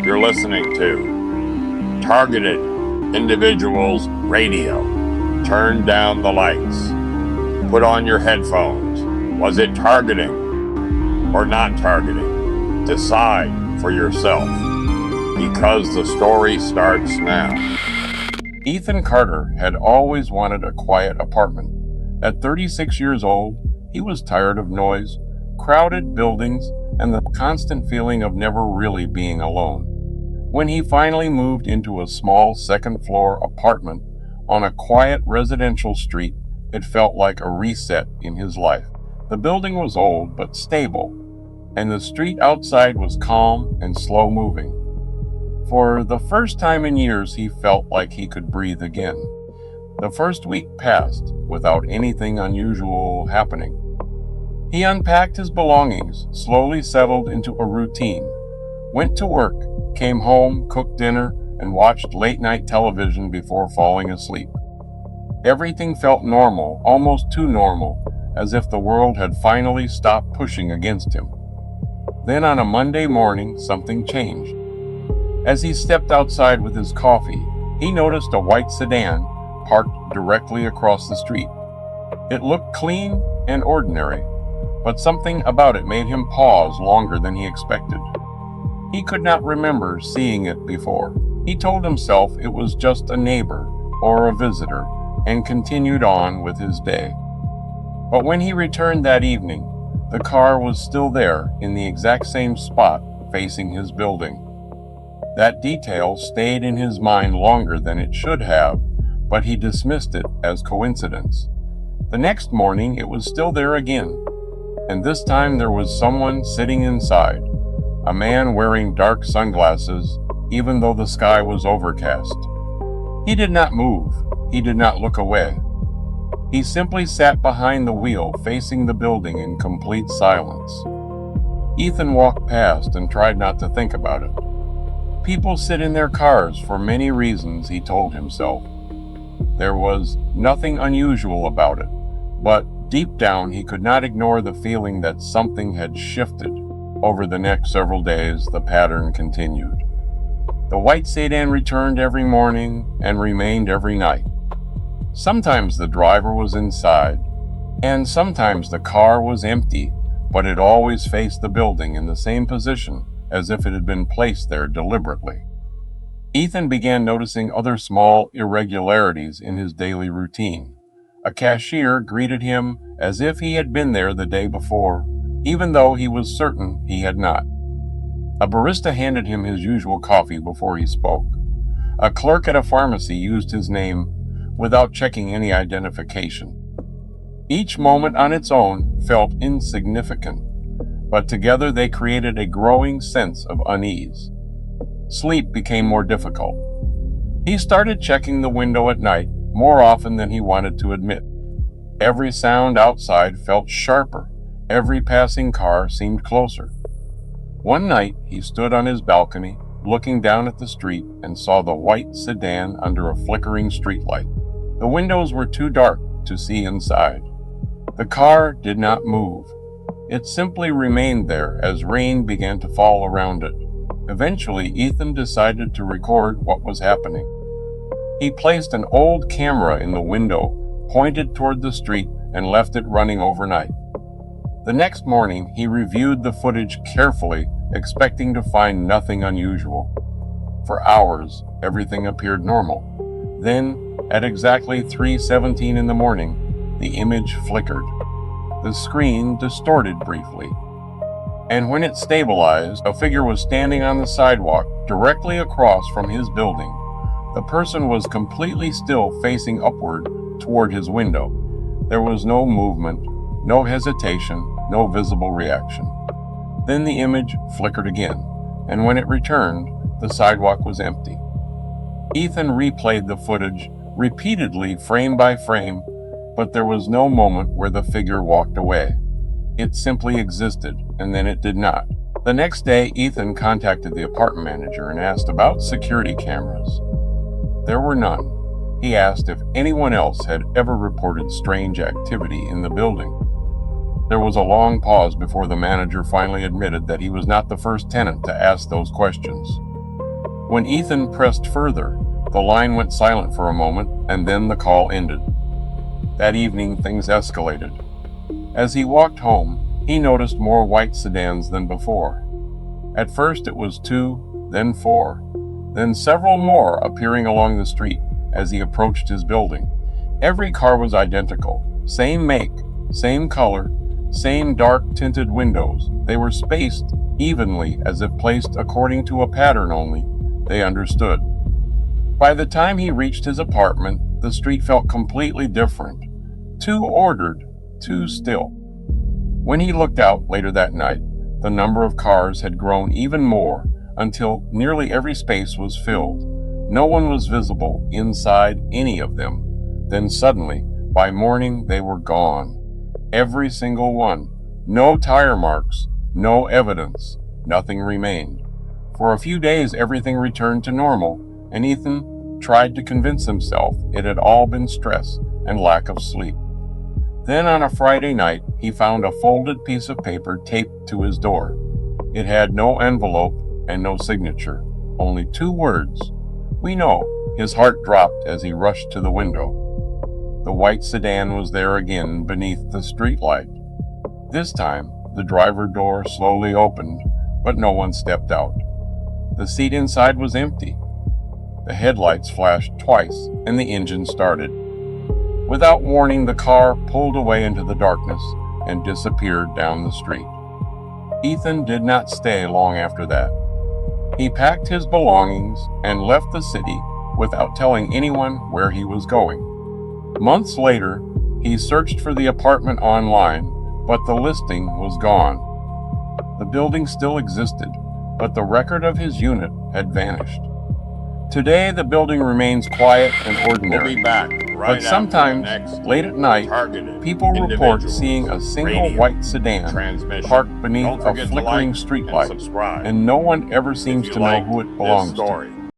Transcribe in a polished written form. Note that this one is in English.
You're listening to Targeted Individuals Radio. Turn down the lights. Put on your headphones. Was it targeting or not targeting? Decide for yourself, because the story starts now. Ethan Carter had always wanted a quiet apartment. At 36 years old, he was tired of noise, crowded buildings, and the constant feeling of never really being alone. When he finally moved into a small second-floor apartment on a quiet residential street, it felt like a reset in his life. The building was old but stable, and the street outside was calm and slow-moving. For the first time in years, he felt like he could breathe again. The first week passed without anything unusual happening. He unpacked his belongings, slowly settled into a routine, went to work, came home, cooked dinner, and watched late-night television before falling asleep. Everything felt normal, almost too normal, as if the world had finally stopped pushing against him. Then on a Monday morning, something changed. As he stepped outside with his coffee, he noticed a white sedan parked directly across the street. It looked clean and ordinary, but something about it made him pause longer than he expected. He could not remember seeing it before. He told himself it was just a neighbor or a visitor and continued on with his day. But when he returned that evening, the car was still there in the exact same spot facing his building. That detail stayed in his mind longer than it should have, but he dismissed it as coincidence. The next morning, it was still there again, and this time there was someone sitting inside, a man wearing dark sunglasses, even though the sky was overcast. He did not move. He did not look away. He simply sat behind the wheel, facing the building in complete silence. Ethan walked past and tried not to think about it. People sit in their cars for many reasons, he told himself. There was nothing unusual about it, but deep down he could not ignore the feeling that something had shifted. Over the next several days, the pattern continued. The white sedan returned every morning and remained every night. Sometimes the driver was inside, and sometimes the car was empty, but it always faced the building in the same position, as if it had been placed there deliberately. Ethan began noticing other small irregularities in his daily routine. A cashier greeted him as if he had been there the day before, even though he was certain he had not. A barista handed him his usual coffee before he spoke. A clerk at a pharmacy used his name without checking any identification. Each moment on its own felt insignificant, but together they created a growing sense of unease. Sleep became more difficult. He started checking the window at night more often than he wanted to admit. Every sound outside felt sharper. Every passing car seemed closer. One night, he stood on his balcony, looking down at the street, and saw the white sedan under a flickering streetlight. The windows were too dark to see inside. The car did not move. It simply remained there as rain began to fall around it. Eventually, Ethan decided to record what was happening. He placed an old camera in the window, pointed toward the street, and left it running overnight. The next morning, he reviewed the footage carefully, expecting to find nothing unusual. For hours, everything appeared normal. Then, at exactly 3:17 in the morning, the image flickered. The screen distorted briefly. And when it stabilized, a figure was standing on the sidewalk directly across from his building. The person was completely still, facing upward toward his window. There was no movement, no hesitation, no visible reaction. Then the image flickered again, and when it returned, the sidewalk was empty. Ethan replayed the footage repeatedly, frame by frame, but there was no moment where the figure walked away. It simply existed, and then it did not. The next day, Ethan contacted the apartment manager and asked about security cameras. There were none. He asked if anyone else had ever reported strange activity in the building. There was a long pause before the manager finally admitted that he was not the first tenant to ask those questions. When Ethan pressed further, the line went silent for a moment, and then the call ended. That evening, things escalated. As he walked home, he noticed more white sedans than before. At first it was 2, then 4, then several more appearing along the street as he approached his building. Every car was identical, same make, same color, same dark tinted windows. They were spaced evenly as if placed according to a pattern only they understood. By the time he reached his apartment, the street felt completely different. Too ordered, too still. When he looked out later that night, the number of cars had grown even more until nearly every space was filled. No one was visible inside any of them. Then suddenly, by morning, they were gone. Every single one. No tire marks, no evidence. Nothing remained. For a few days, everything returned to normal, and Ethan tried to convince himself it had all been stress and lack of sleep. Then on a Friday night, he found a folded piece of paper taped to his door. It had no envelope and no signature, only 2 words. "We know." His heart dropped as he rushed to the window. The white sedan was there again beneath the streetlight. This time, the driver door slowly opened, but no one stepped out. The seat inside was empty. The headlights flashed twice, and the engine started. Without warning, the car pulled away into the darkness and disappeared down the street. Ethan did not stay long after that. He packed his belongings and left the city without telling anyone where he was going. Months later, he searched for the apartment online, but the listing was gone. The building still existed, but the record of his unit had vanished. Today, the building remains quiet and ordinary. We'll be back right But sometimes, after the next late at night, targeted people report individuals seeing a single radio white sedan transmission. parked beneath Don't a forget to flickering like and streetlight, subscribe and no one ever seems if you to know like who it this belongs to. story.